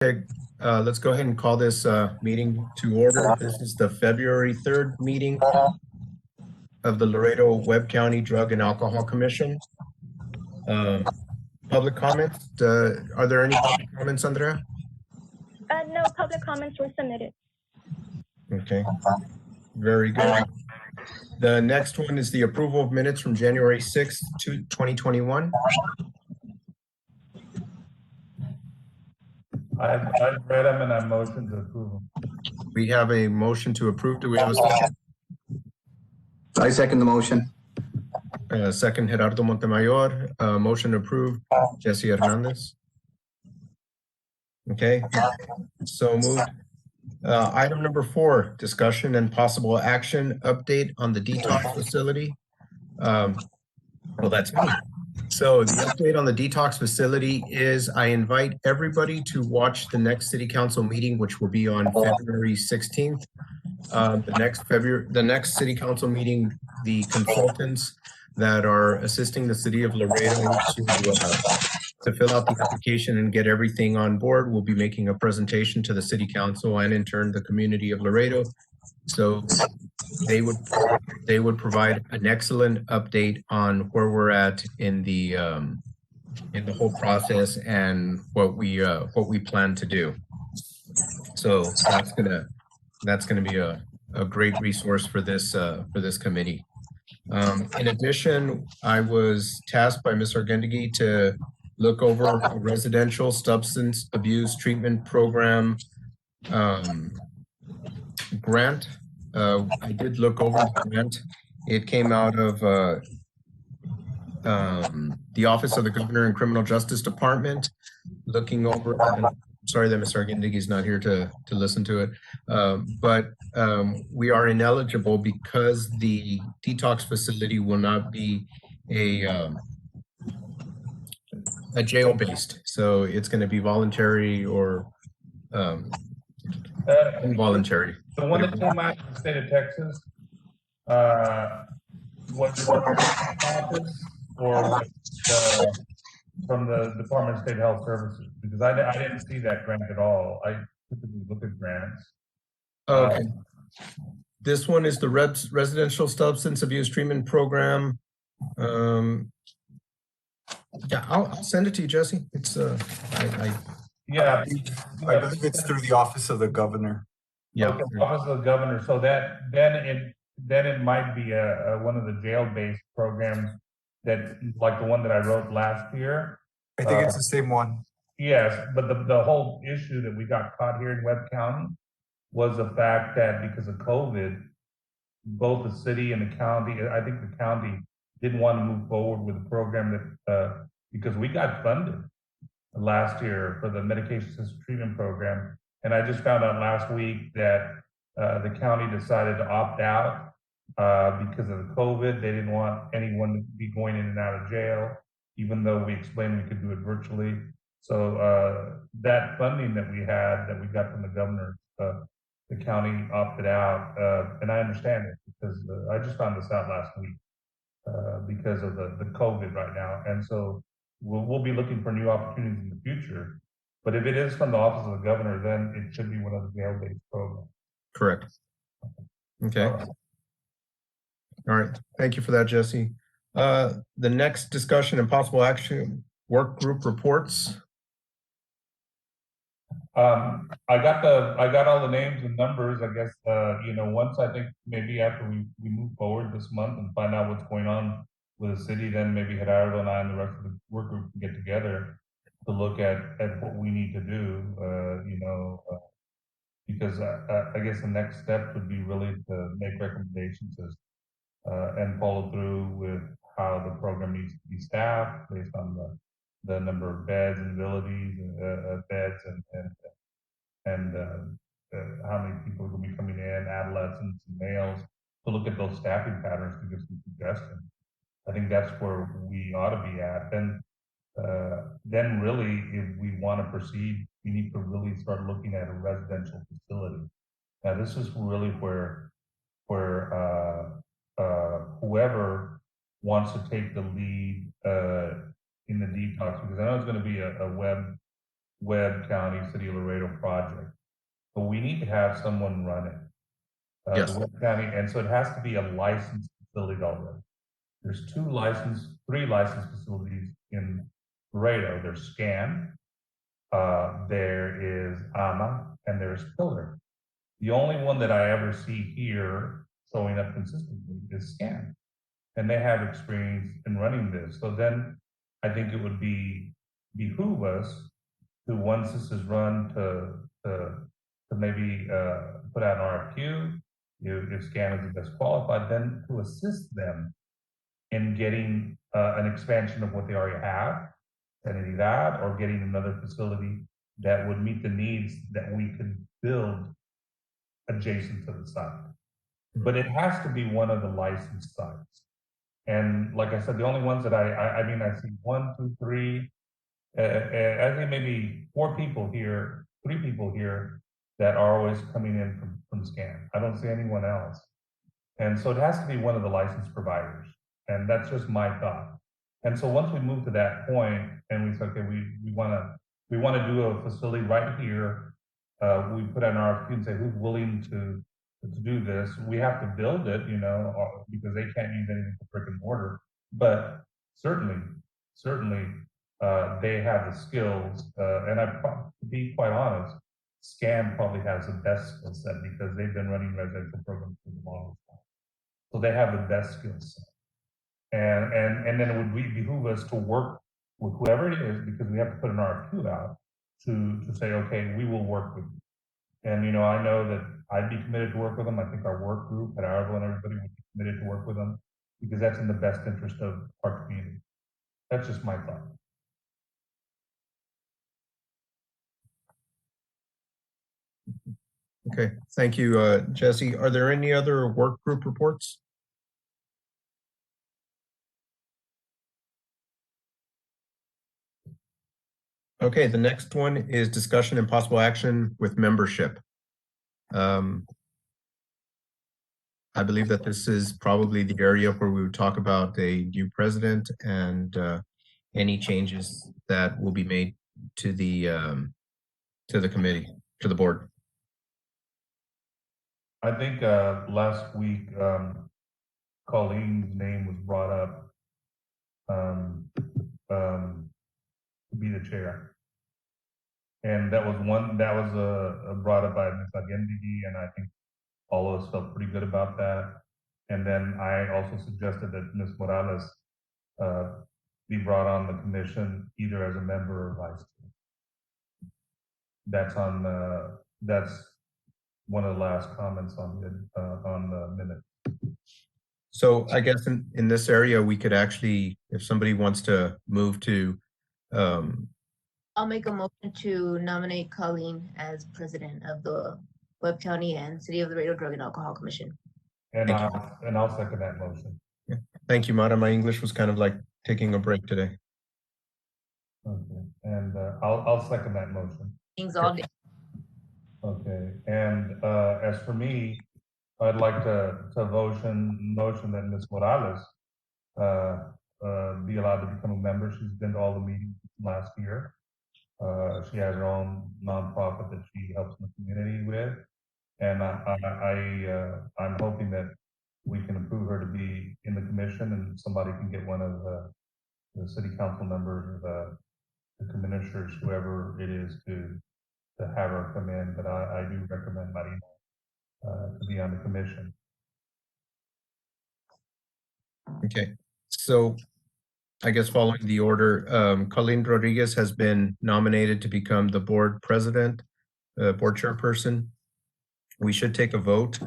Okay, let's go ahead and call this meeting to order. This is the February 3rd meeting of the Laredo Webb County Drug and Alcohol Commission. Public comments. Are there any public comments, Andrea? No public comments were submitted. Okay, very good. The next one is the approval of minutes from January 6th, 2021. I've read them and I motion to approve them. We have a motion to approve. Do we have a second? I second the motion. Second, Gerardo Montemayor. Motion approved. Jesse Hernandez. Okay, so moved. Item number 4, discussion and possible action update on the detox facility. Well, that's me. So the update on the detox facility is I invite everybody to watch the next city council meeting, which will be on February 16th. The next city council meeting, the consultants that are assisting the city of Laredo to fill out the application and get everything on board will be making a presentation to the city council and in turn the community of Laredo. So they would provide an excellent update on where we're at in the whole process and what we plan to do. So that's gonna be a great resource for this committee. In addition, I was tasked by Ms. Argendegi to look over a residential substance abuse treatment program grant. I did look over the grant. It came out of the Office of the Governor and Criminal Justice Department. Looking over, sorry that Mr. Argendegi is not here to listen to it, but we are ineligible because the detox facility will not be a jail-based. So it's going to be voluntary or involuntary. The one that came out of the state of Texas, was office or from the Department of State Health Services? Because I didn't see that grant at all. I typically look at grants. Okay. This one is the Residential Substance Abuse Treatment Program. Yeah, I'll send it to you, Jesse. It's Yeah, I believe it's through the Office of the Governor. yeah. okay, Office of the Governor. So that then it might be one of the jail-based programs that, like the one that I wrote last year. I think it's the same one. Yes, but the whole issue that we got caught here in Webb County was the fact that because of COVID, both the city and the county, I think the county didn't want to move forward with the program that because we got funded last year for the medication assisted treatment program. And I just found out last week that the county decided to opt out because of the COVID. They didn't want anyone to be going in and out of jail, even though we explained we could do it virtually. So that funding that we had, that we got from the governor, the county opted out. And I understand it because I just found this out last week because of the COVID right now. And so we'll be looking for new opportunities in the future. But if it is from the Office of the Governor, then it should be one of the jail-based programs. Correct. Okay. All right. Thank you for that, Jesse. The next discussion and possible action, work group reports. I got all the names and numbers. I guess once I think maybe after we move forward this month and find out what's going on with the city, then maybe Gerardo and I and the rest of the work group can get together to look at what we need to do. Because I guess the next step would be really to make recommendations and follow through with how the program needs to be staffed based on the number of beds and abilities, beds and how many people are going to be coming in, adolescents and males, to look at those staffing patterns to give some suggestions. I think that's where we ought to be at. Then really, if we want to proceed, we need to really start looking at a residential facility. Now, this is really where whoever wants to take the lead in the detox, because I know it's going to be a web Webb County, City of Laredo project. But we need to have someone run it. Yes. The Webb County, and so it has to be a licensed facility already. There's three licensed facilities in Laredo. There's SCAN, there is AMA, and there's Pillar. The only one that I ever see here showing up consistently is SCAN. And they have experience in running this. So then I think it would behoove us to, once this is run, to maybe put out an RFQ, if SCAN is the best qualified, then to assist them in getting an expansion of what they already have, Trinidad, or getting another facility that would meet the needs that we could build adjacent to the site. But it has to be one of the licensed sites. And like I said, the only ones that I mean, I see 1, 2, 3, I think maybe 4 people here, 3 people here that are always coming in from SCAN. I don't see anyone else. And so it has to be one of the licensed providers. And that's just my thought. And so once we move to that point and we say, okay, we want to do a facility right here, we put out an RFQ and say who's willing to do this. We have to build it, because they can't use anything for brick and mortar. But certainly, they have the skills. And to be quite honest, SCAN probably has the best skill set because they've been running residential programs for the longest time. So they have the best skill set. And then it would behoove us to work with whoever it is, because we have to put an RFQ out to say, okay, we will work with you. And, I know that I'd be committed to work with them. I think our work group at Arable and everybody would be committed to work with them because that's in the best interest of our community. That's just my thought. Okay, thank you, Jesse. Are there any other work group reports? Okay, the next one is discussion and possible action with membership. I believe that this is probably the area where we would talk about a new president and any changes that will be made to the committee, to the board. I think last week, Colleen's name was brought up to be the chair. And that was brought up by Ms. Agendigi, and I think all of us felt pretty good about that. And then I also suggested that Ms. Morales be brought on the commission either as a member or vice chair. That's one of the last comments on the minute. So I guess in this area, we could actually, if somebody wants to move to, I'll make a motion to nominate Colleen as president of the Webb County and City of Laredo Drug and Alcohol Commission. And I'll second that motion. thank you, Mara. My English was kind of like taking a break today. Okay, and I'll second that motion. Things all day. Okay, and as for me, I'd like to motion that Ms. Morales be allowed to become a member. She's been to all the meetings last year. She has her own nonprofit that she helps the community with, and I'm hoping that we can approve her to be in the commission, and somebody can get one of the city council members or the commissioners, whoever it is, to have her come in. But I do recommend Marina to be on the commission. Okay, so I guess following the order, Colleen Rodriguez has been nominated to become the board president, board chairperson. We should take a vote.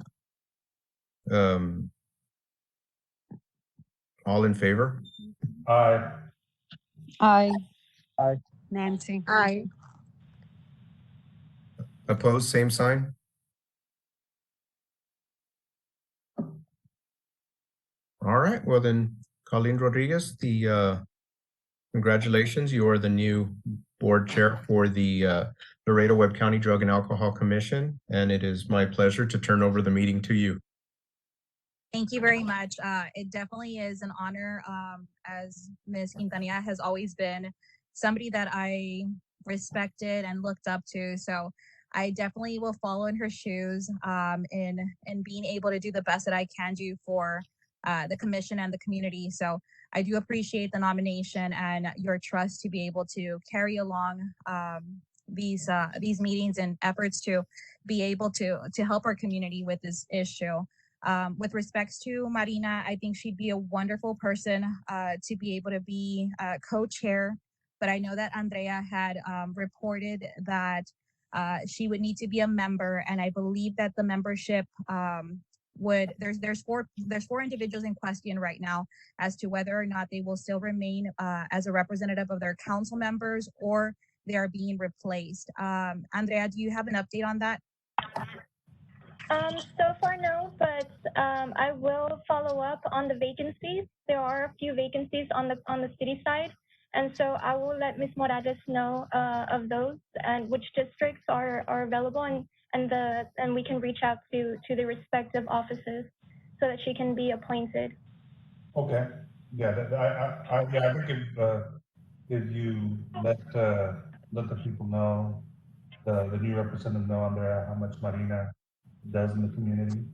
All in favor? Aye. Aye. Aye. Nancy. Aye. Opposed, same sign? All right, well then, Colleen Rodriguez, congratulations, you are the new board chair for the Laredo Webb County Drug and Alcohol Commission, and it is my pleasure to turn over the meeting to you. Thank you very much. It definitely is an honor, as Ms. Quintanilla has always been somebody that I respected and looked up to. So I definitely will follow in her shoes in being able to do the best that I can do for the commission and the community. So I do appreciate the nomination and your trust to be able to carry along these meetings and efforts to be able to help our community with this issue. With respects to Marina, I think she'd be a wonderful person to be able to be co-chair. But I know that Andrea had reported that she would need to be a member, and I believe that the membership there's four individuals in question right now as to whether or not they will still remain as a representative of their council members or they are being replaced. Andrea, do you have an update on that? So far, no, but I will follow up on the vacancies. There are a few vacancies on the city side, and so I will let Ms. Morales know of those and which districts are available, and we can reach out to the respective offices so that she can be appointed. Okay, yeah, I think if you let the people know, the new representative know, Andrea, how much Marina does in the community,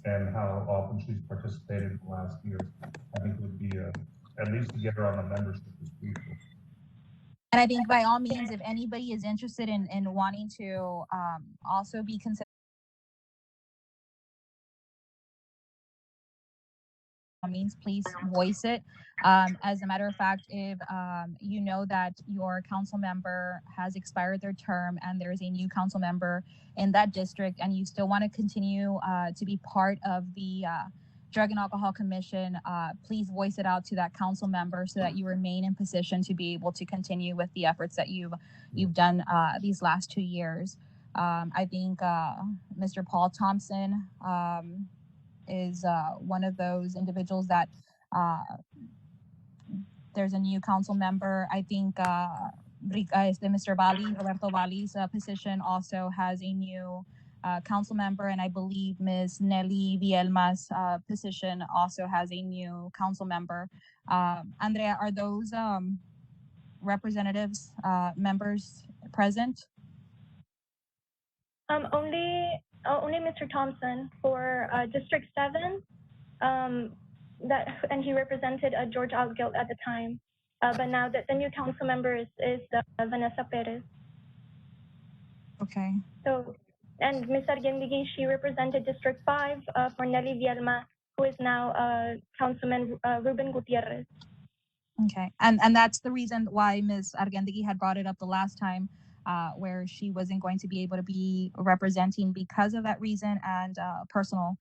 and how often she's participated in the last years, I think it would be at least to get her on the membership is crucial. And I think by all means, if anybody is interested in wanting to also be considered, means please voice it. As a matter of fact, if you know that your council member has expired their term and there is a new council member in that district and you still want to continue to be part of the Drug and Alcohol Commission, please voice it out to that council member so that you remain in position to be able to continue with the efforts that you've done these last 2 years. I think Mr. Paul Thompson is one of those individuals that there's a new council member. I think Mr. Bali, Roberto Bali's position also has a new council member, and I believe Ms. Nelly Vielma's position also has a new council member. Andrea, are those representatives, members present? Only Mr. Thompson for District 7. And he represented George Algilt at the time. But now that the new council member is Vanessa Perez. Okay. So, and Ms. Arguindegui, she represented District 5 for Nelly Vielma, who is now Councilman Ruben Gutierrez. Okay, and that's the reason why Ms. Arguindegui had brought it up the last time, where she wasn't going to be able to be representing because of that reason and personal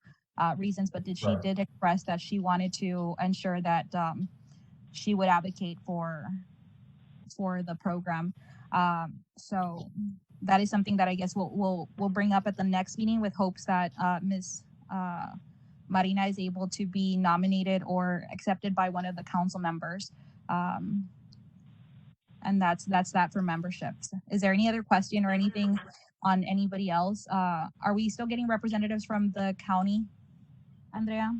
reasons, but she did express that she wanted to ensure that she would advocate for the program. So that is something that I guess we'll bring up at the next meeting with hopes that Ms. Marina is able to be nominated or accepted by one of the council members. And that's that for memberships. Is there any other question or anything on anybody else? Are we still getting representatives from the county, Andrea?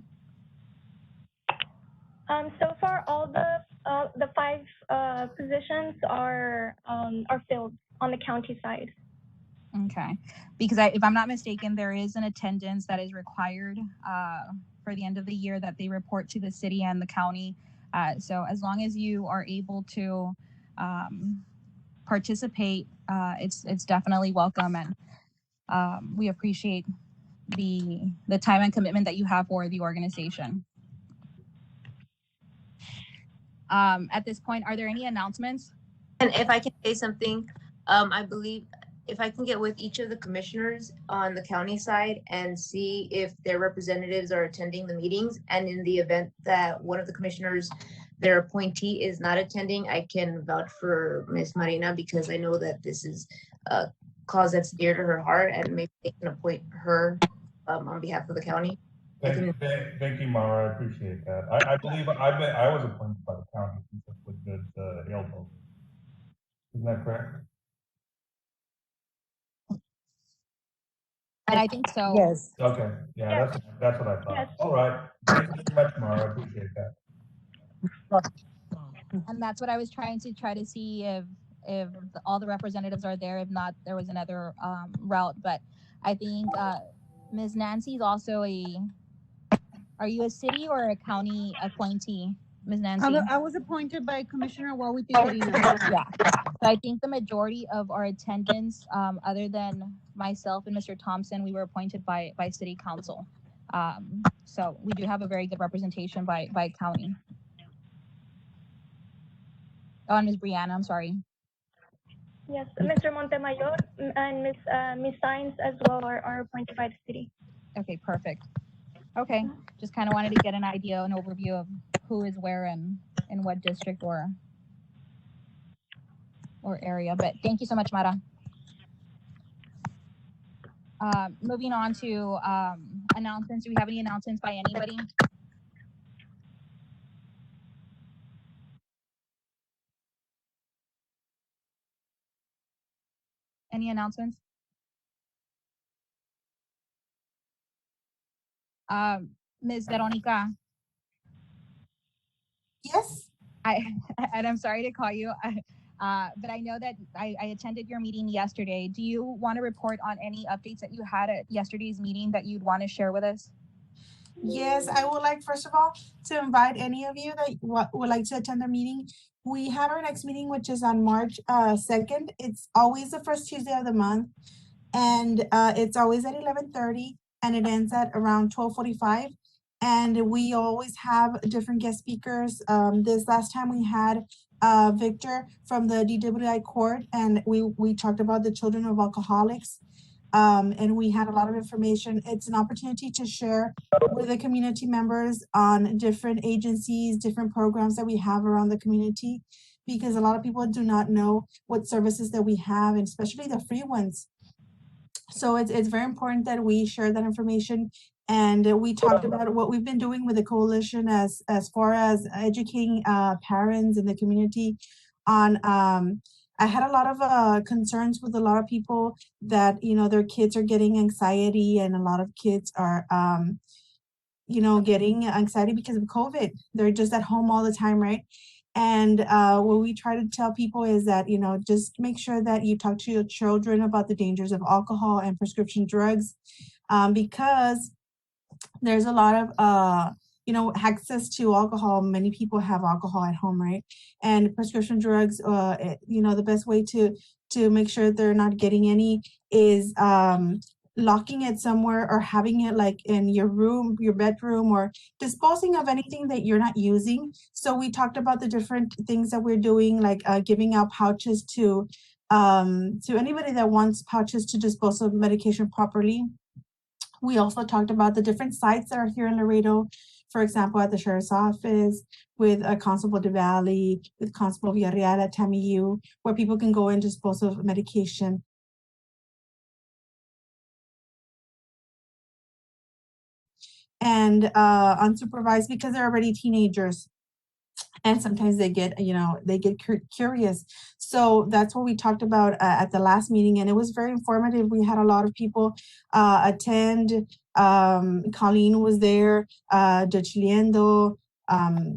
So far, all the 5 positions are filled on the county side. Okay, because if I'm not mistaken, there is an attendance that is required for the end of the year that they report to the city and the county. So as long as you are able to participate, it's definitely welcome, and we appreciate the time and commitment that you have for the organization. At this point, are there any announcements? And if I can say something, I believe if I can get with each of the commissioners on the county side and see if their representatives are attending the meetings, and in the event that one of the commissioners, their appointee, is not attending, I can vouch for Ms. Marina because I know that this is a cause that's dear to her heart, and maybe they can appoint her on behalf of the county. Thank you, Mara. I appreciate that. I believe I was appointed by the county with the elbow. Isn't that correct? And I think so. Yes. Okay, yeah, that's what I thought. Yes. All right, thank you very much, Mara. I appreciate that. And that's what I was trying to see if all the representatives are there. If not, there was another route. But I think Ms. Nancy is also a. Are you a city or a county appointee, Ms. Nancy? I was appointed by Commissioner Wawiti Corina. Yeah. So I think the majority of our attendance, other than myself and Mr. Thompson, we were appointed by City Council. So we do have a very good representation by county. Oh, and Ms. Brianna, I'm sorry. Yes, Mr. Montemayor and Miss Sines as well are appointed by the city. Okay, perfect. Okay, just kind of wanted to get an idea, an overview of who is where and in what district or area. But thank you so much, Mara. Moving on to announcements. Do we have any announcements by anybody? Any announcements? Ms. Veronica, Yes. and I'm sorry to call you, but I know that I attended your meeting yesterday. Do you want to report on any updates that you had at yesterday's meeting that you'd want to share with us? Yes, I would like, first of all, to invite any of you that would like to attend the meeting. We have our next meeting, which is on March 2nd. It's always the first Tuesday of the month. And it's always at 11:30 and it ends at around 12:45. And we always have different guest speakers. This last time we had Victor from the DWI court, and we talked about the children of alcoholics. And we had a lot of information. It's an opportunity to share with the community members on different agencies, different programs that we have around the community, because a lot of people do not know what services that we have, and especially the free ones. So it's very important that we share that information. And we talked about what we've been doing with the coalition as far as educating parents in the community on. I had a lot of concerns with a lot of people that, you know, their kids are getting anxiety, and a lot of kids are, you know, getting anxiety because of COVID. They're just at home all the time, right? And what we try to tell people is that, you know, just make sure that you talk to your children about the dangers of alcohol and prescription drugs, because there's a lot of, you know, access to alcohol. Many people have alcohol at home, right? And prescription drugs, you know, the best way to make sure they're not getting any is locking it somewhere, or having it like in your room, your bedroom, or disposing of anything that you're not using. So we talked about the different things that we're doing, like giving out pouches to anybody that wants pouches to dispose of medication properly. We also talked about the different sites that are here in Laredo, for example, at the sheriff's office, with Constable de Valley, with Constable Villarreal at TAMIU, where people can go and dispose of medication. And unsupervised, because they're already teenagers. And sometimes they get, you know, they get curious. So that's what we talked about at the last meeting, and it was very informative. We had a lot of people attend. Colleen was there, Judge Liendo,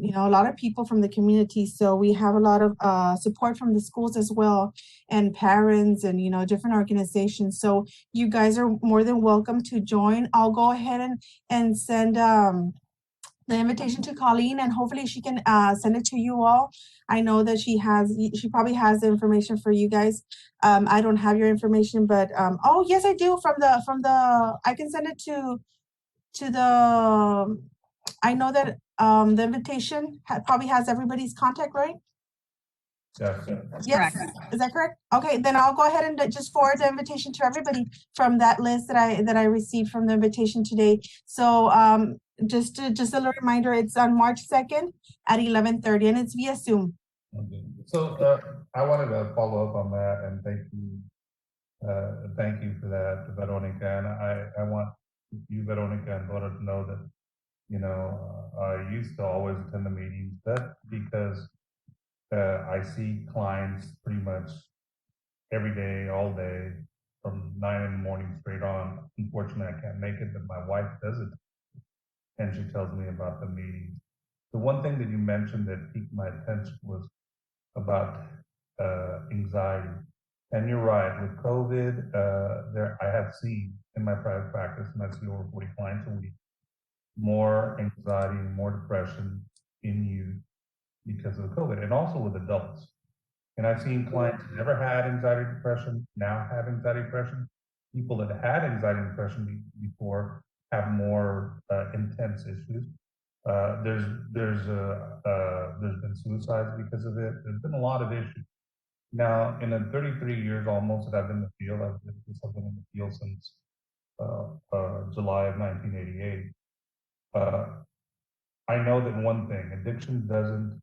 you know, a lot of people from the community. So we have a lot of support from the schools as well, and parents, and, you know, different organizations. So you guys are more than welcome to join. I'll go ahead and send the invitation to Colleen, and hopefully she can send it to you all. I know that she probably has the information for you guys. I don't have your information, but oh yes, I do, from the I can send it to the, I know that the invitation probably has everybody's contact, right? Yes. Yes, is that correct? Okay, then I'll go ahead and just forward the invitation to everybody from that list that I received from the invitation today. So just a little reminder, it's on March 2nd at 11:30, and it's via Zoom. Okay. So I wanted to follow up on that, and thank you for that, Veronica. And I want you, Veronica, and Laura, to know that, you know, I used to always attend the meetings. That's because I see clients pretty much every day, all day, from 9 in the morning straight on. Unfortunately, I can't make it, but my wife does it, and she tells me about the meetings. The one thing that you mentioned that piqued my attention was about anxiety. And you're right, with COVID, I have seen in my private practice, and I see over 40 clients a week, more anxiety, more depression in youth because of COVID, and also with adults. And I've seen clients who never had anxiety, depression, now have anxiety, depression. People that had anxiety, depression before have more intense issues. There's been suicides because of it. There's been a lot of issues. Now, in the 33 years almost that I've been in the field, I've been in the field since July of 1988. I know that one thing, addiction doesn't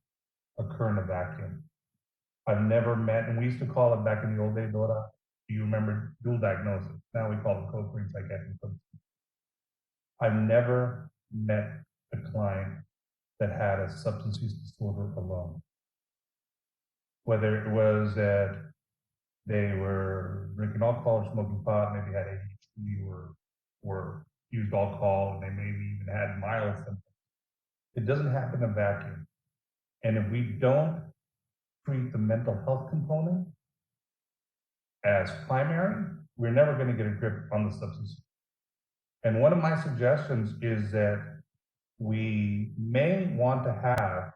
occur in a vacuum. I've never met, and we used to call it back in the old days, Dora, do you remember dual diagnosis? Now we call it co-occurring psychiatric symptoms. I've never met a client that had a substance use disorder alone. Whether it was that they were drinking alcohol or smoking pot, maybe had ADHD or used alcohol, and they maybe even had mild symptoms. It doesn't happen in a vacuum. And if we don't treat the mental health component as primary, we're never going to get a grip on the substance. And one of my suggestions is that we may want to have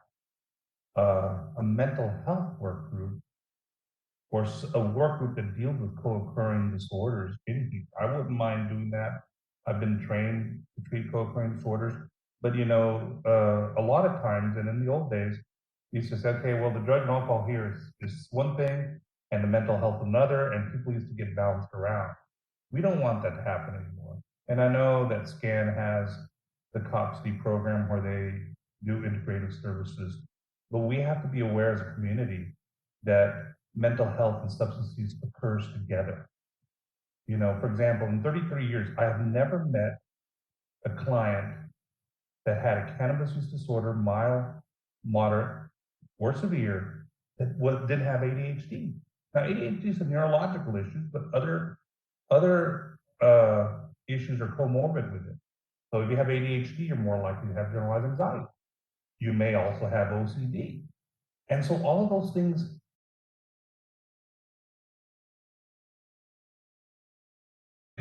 a mental health work group or a work group that deals with co-occurring disorders in people. I wouldn't mind doing that. I've been trained to treat co-occurring disorders, but you know, a lot of times, and in the old days, you used to say, okay, well, the drug and alcohol here is one thing, and the mental health another, and people used to get bounced around. We don't want that to happen anymore. And I know that SCAN has the COPSD program where they do integrative services, but we have to be aware as a community that mental health and substance use occurs together. You know, for example, in 33 years, I have never met a client that had a cannabis use disorder, mild, moderate, or severe, that didn't have ADHD. Now, ADHD is a neurological issue, but other issues are comorbid with it. So if you have ADHD, you're more likely to have generalized anxiety. You may also have OCD. And so all of those things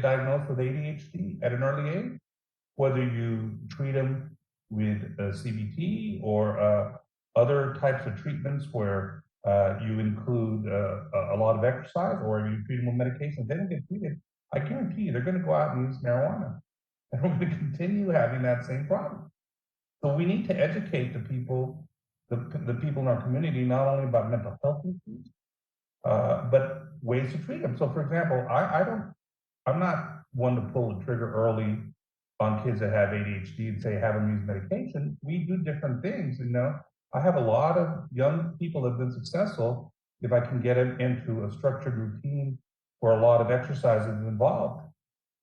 diagnosed with ADHD at an early age, whether you treat them with CBT or other types of treatments where you include a lot of exercise, or you treat them with medications, they don't get treated. I guarantee you, they're going to go out and use marijuana, and we're going to continue having that same problem. So we need to educate the people, the people in our community, not only about mental health issues, but ways to treat them. So, for example, I'm not one to pull the trigger early on kids that have ADHD and say have them use medication. We do different things, you know. I have a lot of young people that have been successful if I can get them into a structured routine where a lot of exercise is involved,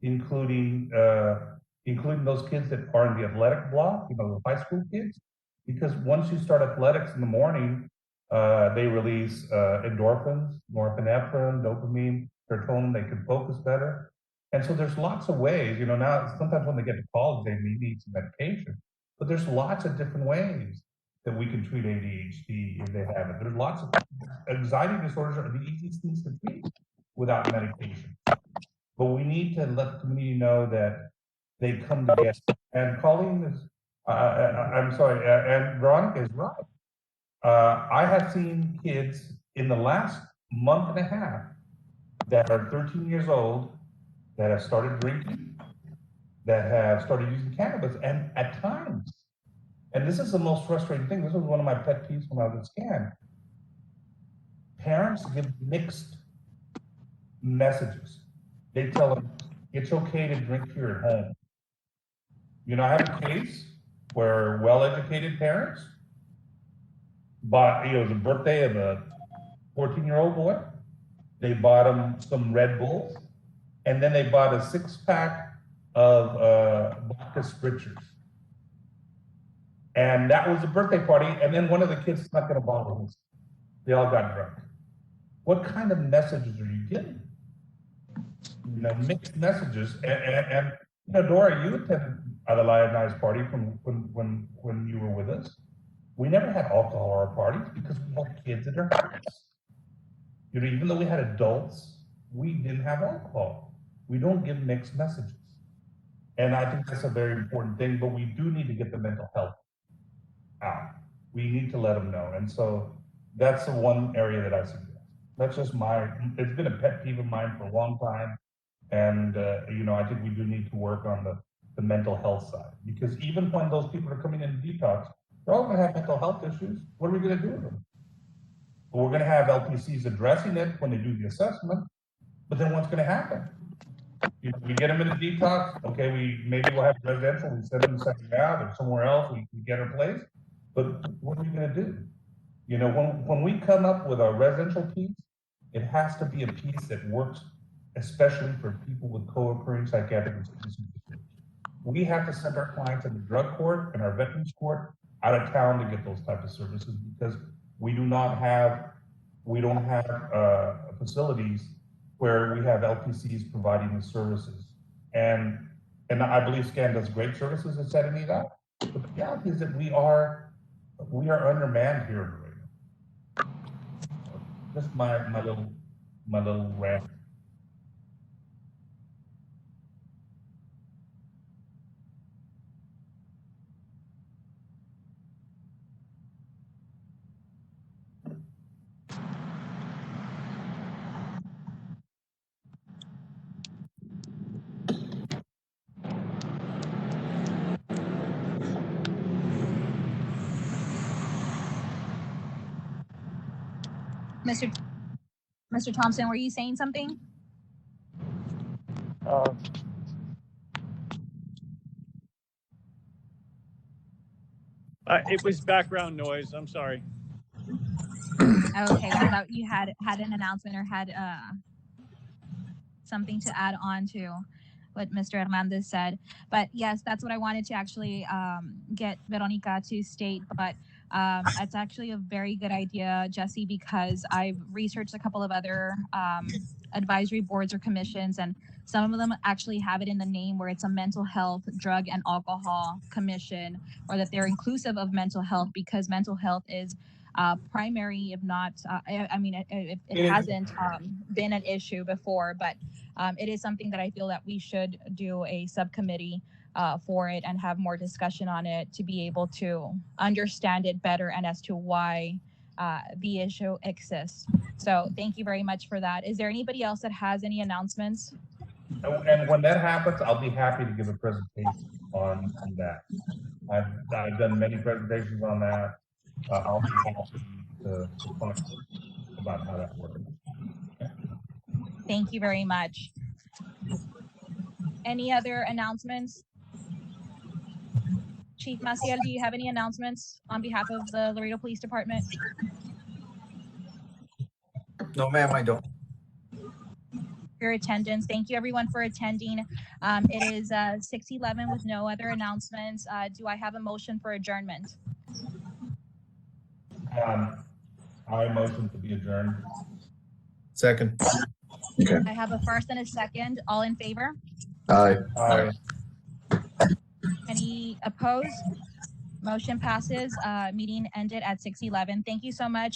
including those kids that are in the athletic block, you know, the high school kids. Because once you start athletics in the morning, they release endorphins, norepinephrine, dopamine, serotonin. They can focus better. And so there's lots of ways, you know, now sometimes when they get to college, they may need some medication, but there's lots of different ways that we can treat ADHD if they have it. There's lots of anxiety disorders are the easiest things to treat without medication. But we need to let the community know that they come together. And Colleen is, I'm sorry, and Veronica is right. I have seen kids in the last month and a half that are 13 years old that have started drinking, that have started using cannabis, and at times, and this is the most frustrating thing, this was one of my pet peeves when I was at SCAN, parents give mixed messages. They tell them, it's okay to drink here at home. You know, I have a case where well-educated parents bought, it was a birthday of a 14-year-old boy. They bought him some Red Bulls, and then they bought a 6-pack of vodka spritzers. And that was a birthday party, and then one of the kids snuck in a bottle of whiskey. They all got drunk. What kind of messages are you getting? You know, mixed messages. And you know, Dora, you attended the Lionized party from when you were with us. We never had alcohol at our parties because we had kids at our house. You know, even though we had adults, we didn't have alcohol. We don't give mixed messages. And I think that's a very important thing, but we do need to get the mental health out. We need to let them know. And so that's the one area that I suggest. That's just it's been a pet peeve of mine for a long time. And, you know, I think we do need to work on the mental health side, because even when those people are coming into detox, they're all gonna have mental health issues. What are we gonna do with them? Well, we're gonna have LPCs addressing it when they do the assessment, but then what's gonna happen? You know, we get them in a detox, okay, maybe we'll have residential, we send them second out or somewhere else, we get our place, but what are we gonna do? You know, when we come up with our residential piece, it has to be a piece that works, especially for people with co-occurring psychiatric and substance use disorders. We have to send our clients in the drug court and our veterans court out of town to get those types of services, because we don't have facilities where we have LPCs providing the services. And I believe SCAN does great services in setting it up. But the reality is that we are undermanned here in Laredo. Just my little rant. Mr. Thompson, were you saying something? It was background noise. I'm sorry. Okay, I thought you had an announcement or had something to add on to what Mr. Hernandez said. But yes, that's what I wanted to actually get Veronica to state. But it's actually a very good idea, Jesse, because I've researched a couple of other advisory boards or commissions, and some of them actually have it in the name where it's a mental health, drug, and alcohol commission, or that they're inclusive of mental health, because mental health is primary, if not, I mean, it hasn't been an issue before, but it is something that I feel that we should do a subcommittee for it and have more discussion on it to be able to understand it better and as to why the issue exists. So thank you very much for that. Is there anybody else that has any announcements? And when that happens, I'll be happy to give a presentation on that. I've done many presentations on that. I'll be happy to talk about how that works. Thank you very much. Any other announcements? Chief Maciel, do you have any announcements on behalf of the Laredo Police Department? No, ma'am, I don't. Your attendance. Thank you everyone for attending. It is 6:11 with no other announcements. Do I have a motion for adjournment? I motion to be adjourned. Second. Okay. I have a first and a second. All in favor? Aye. Aye. Any opposed? Motion passes. Meeting ended at 6:11. Thank you so much.